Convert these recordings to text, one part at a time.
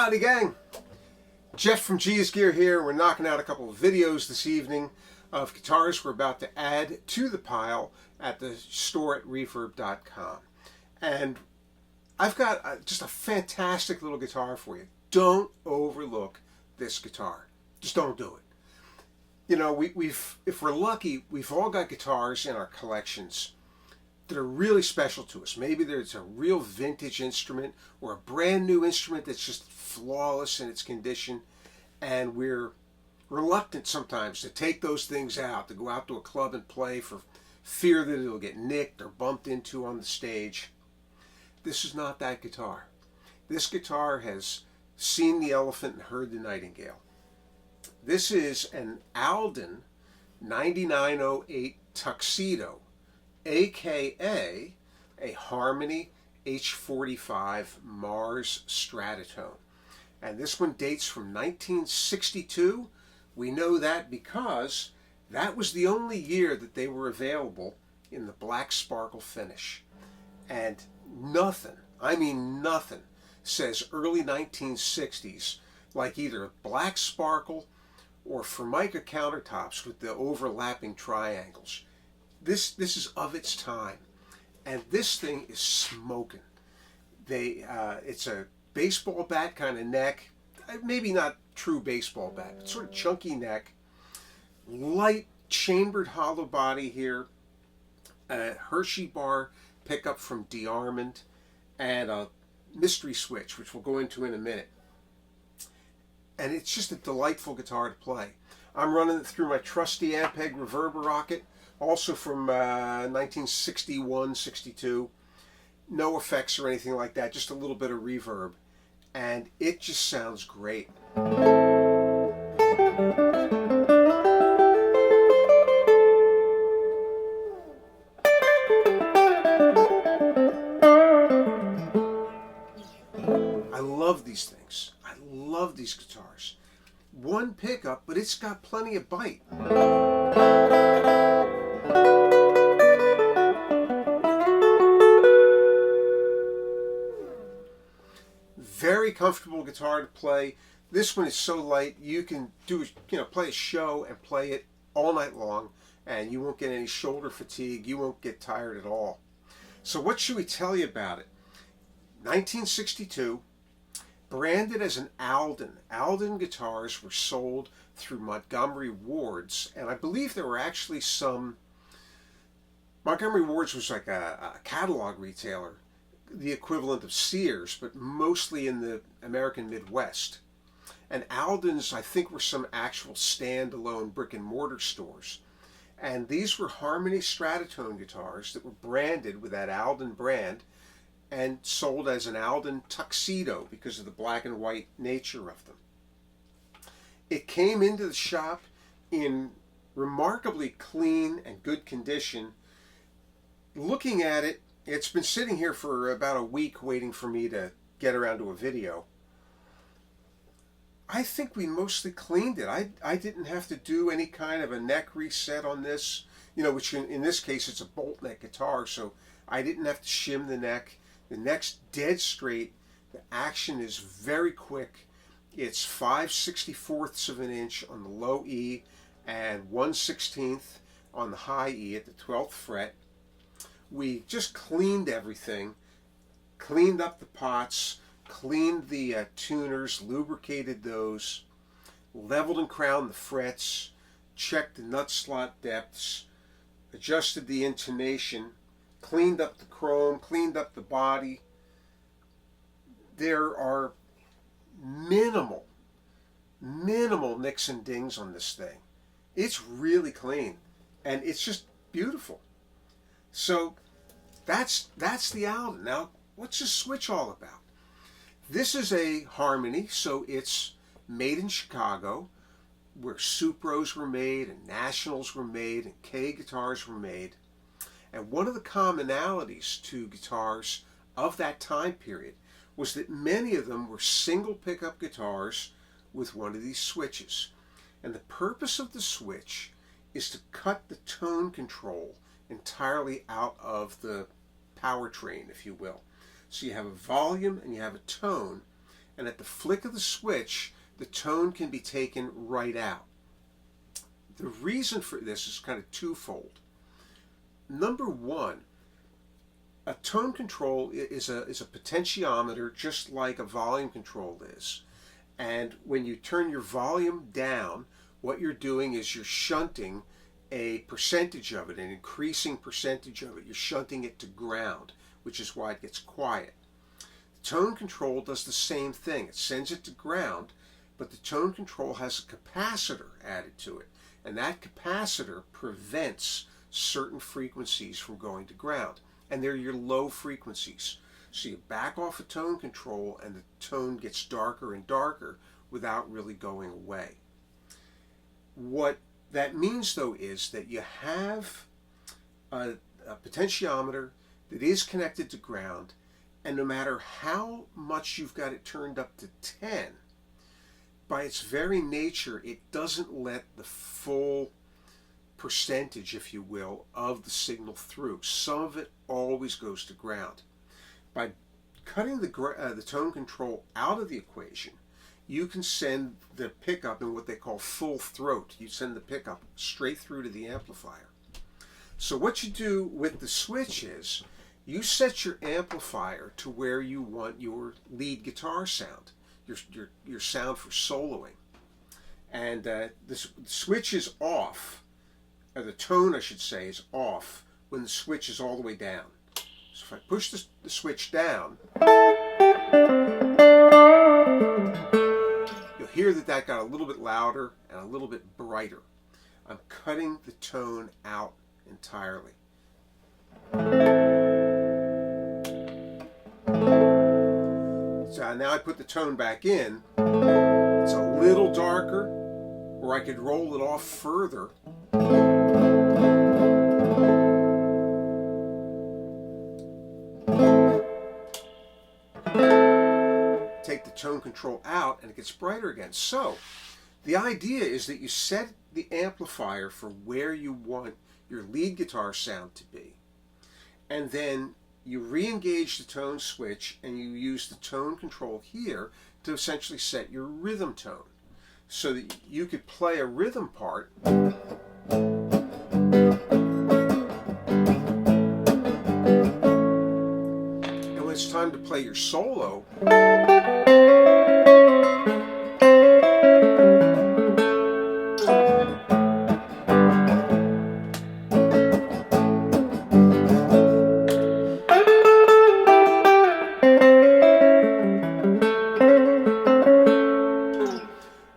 Howdy gang, Jeff from G's Gear here. We're knocking out a couple of videos this evening of guitars we're about to add to the pile at the store at reverb.com. And I've got just a fantastic little guitar for you. Don't overlook this guitar. Just don't do it. You know, if we're lucky, we've all got guitars in our collections that are really special to us. Maybe there's a real vintage instrument or a brand new instrument that's just flawless in its condition, and we're reluctant sometimes to take those things out, to go out to a club and play for fear that it'll get nicked or bumped into on the stage. This is not that guitar. This guitar has seen the elephant and heard the nightingale. This is an Alden 9908 Tuxedo, aka a Harmony H45 Mars Stratotone. And this one dates from 1962. We know that because that was the only year that they were available in the black sparkle finish. And nothing, I mean nothing, says early 1960s like either black sparkle or Formica countertops with the overlapping triangles. This is of its time, and this thing is smoking. It's a baseball bat kind of neck, maybe not true baseball bat, but sort of chunky neck, light chambered hollow body here, a Hershey bar pickup from DeArmond, and a mystery switch, which we'll go into in a minute. And it's just a delightful guitar to play. I'm running it through my trusty Ampeg Reverber Rocket, also from 1961-62. No effects or anything like that, just a little bit of reverb. And it just sounds great. I love these things. I love these guitars. One pickup, but it's got plenty of bite. Very comfortable guitar to play. This one is so light you can play a show and play it all night long, and you won't get any shoulder fatigue. You won't get tired at all. So what should we tell you about it? 1962, branded as an Alden. Alden guitars were sold through Montgomery Ward's, and I believe there were actually some. Montgomery Ward's was like a catalog retailer, the equivalent of Sears, but mostly in the American Midwest. And Alden's, I think, were some actual standalone brick and mortar stores. And these were Harmony Stratotone guitars that were branded with that Alden brand and sold as an Alden Tuxedo because of the black and white nature of them. It came into the shop in remarkably clean and good condition. Looking at it, it's been sitting here for about a week waiting for me to get around to a video. I think we mostly cleaned it. I didn't have to do any kind of a neck reset on this, which in this case it's a bolt neck guitar, so I didn't have to shim the neck. The neck's dead straight. The action is very quick. It's 5/64ths of an inch on the low E and 1/16th on the high E at the 12th fret. We just cleaned everything, cleaned up the pots, cleaned the tuners, lubricated those, leveled and crowned the frets, checked the nut slot depths, adjusted the intonation, cleaned up the chrome, cleaned up the body. There are minimal nicks and dings on this thing. It's really clean, and it's just beautiful. So that's the Alden. Now, what's this switch all about? This is a Harmony, so it's made in Chicago, where Supros were made, and Nationals were made, and K guitars were made. And one of the commonalities to guitars of that time period was that many of them were single pickup guitars with one of these switches. And the purpose of the switch is to cut the tone control entirely out of the powertrain, if you will. So you have a volume and you have a tone, and at the flick of the switch, the tone can be taken right out. The reason for this is kind of twofold. Number one, a tone control is a potentiometer, just like a volume control is. And when you turn your volume down, what you're doing is you're shunting a percentage of it, an increasing percentage of it. You're shunting it to ground, which is why it gets quiet. The tone control does the same thing. It sends it to ground, but the tone control has a capacitor added to it, and that capacitor prevents certain frequencies from going to ground, and they're your low frequencies. So you back off a tone control and the tone gets darker and darker without really going away. What that means, though, is that you have a potentiometer that is connected to ground, and no matter how much you've got it turned up to 10, by its very nature, it doesn't let the full percentage, if you will, of the signal through. Some of it always goes to ground. By cutting the tone control out of the equation, you can send the pickup in what they call full throat. You send the pickup straight through to the amplifier. So what you do with the switch is you set your amplifier to where you want your lead guitar sound, your sound for soloing. And the switch is off, or the tone, I should say, is off when the switch is all the way down. So if I push the switch down, you'll hear that got a little bit louder and a little bit brighter. I'm cutting the tone out entirely. So now I put the tone back in. It's a little darker, or I could roll it off further. Take the tone control out and it gets brighter again. So the idea is that you set the amplifier for where you want your lead guitar sound to be, and then you re-engage the tone switch and you use the tone control here to essentially set your rhythm tone so that you could play a rhythm part. And when it's time to play your solo,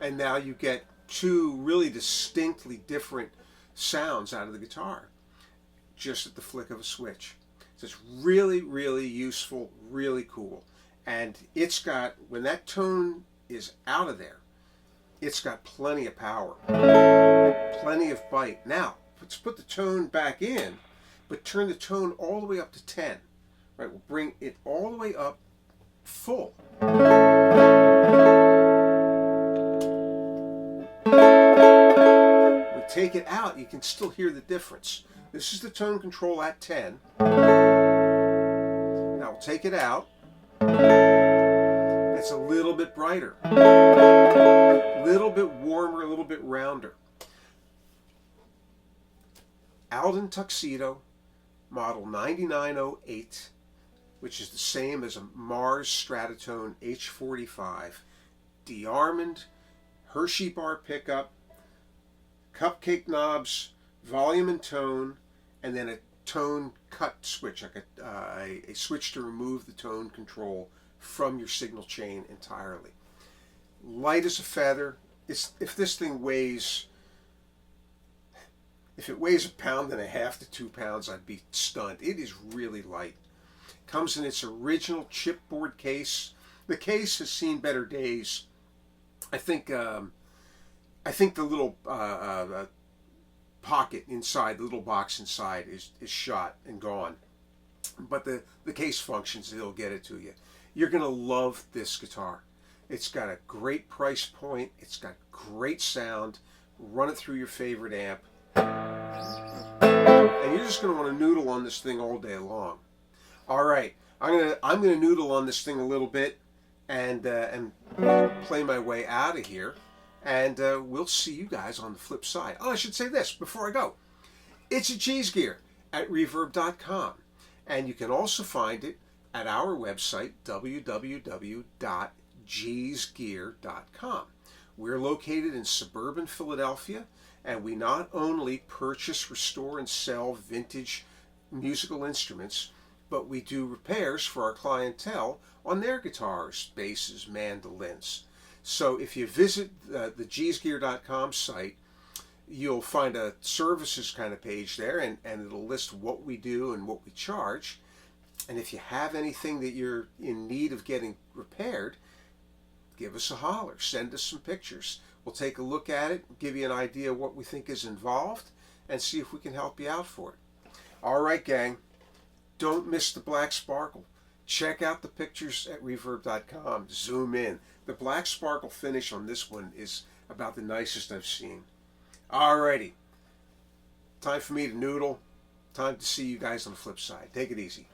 and now you get two really distinctly different sounds out of the guitar just at the flick of a switch. So it's really, really useful, really cool. And it's got, when that tone is out of there, It's got plenty of power, plenty of bite. Now, let's put the tone back in, but turn the tone all the way up to 10. Right, we'll bring it all the way up full. We take it out, you can still hear the difference. This is the tone control at 10. Now we'll take it out. It's a little bit brighter, a little bit warmer, a little bit rounder. Alden Tuxedo, model 9908, which is the same as a Mars Stratotone H45, D-Armond, Hershey bar pickup, cupcake knobs, volume and tone, and then a tone cut switch, like a switch to remove the tone control from your signal chain entirely. Light as a feather. If this thing weighs, if it weighs 1.5 pounds to 2 pounds, I'd be stunned. It is really light. Comes in its original chipboard case. The case has seen better days. I think the little pocket inside, the little box inside is shot and gone. But the case functions, it'll get it to you. You're going to love this guitar. It's got a great price point. It's got great sound. Run it through your favorite amp. And you're just going to want to noodle on this thing all day long. All right, I'm gonna noodle on this thing a little bit and play my way out of here. And we'll see you guys on the flip side. Oh, I should say this before I go. It's a Cheese Gear at reverb.com. And you can also find it at our website, www.geesgear.com. We're located in suburban Philadelphia, and we not only purchase, restore, and sell vintage musical instruments, but we do repairs for our clientele on their guitars, basses, mandolins. So if you visit the geesgear.com site, you'll find a services kind of page there, and it'll list what we do and what we charge. And if you have anything that you're in need of getting repaired, give us a holler. Send us some pictures. We'll take a look at it, give you an idea of what we think is involved, and see if we can help you out for it. All right, gang. Don't miss the black sparkle. Check out the pictures at reverb.com. Zoom in. The black sparkle finish on this one is about the nicest I've seen. Alrighty. Time for me to noodle. Time to see you guys on the flip side. Take it easy.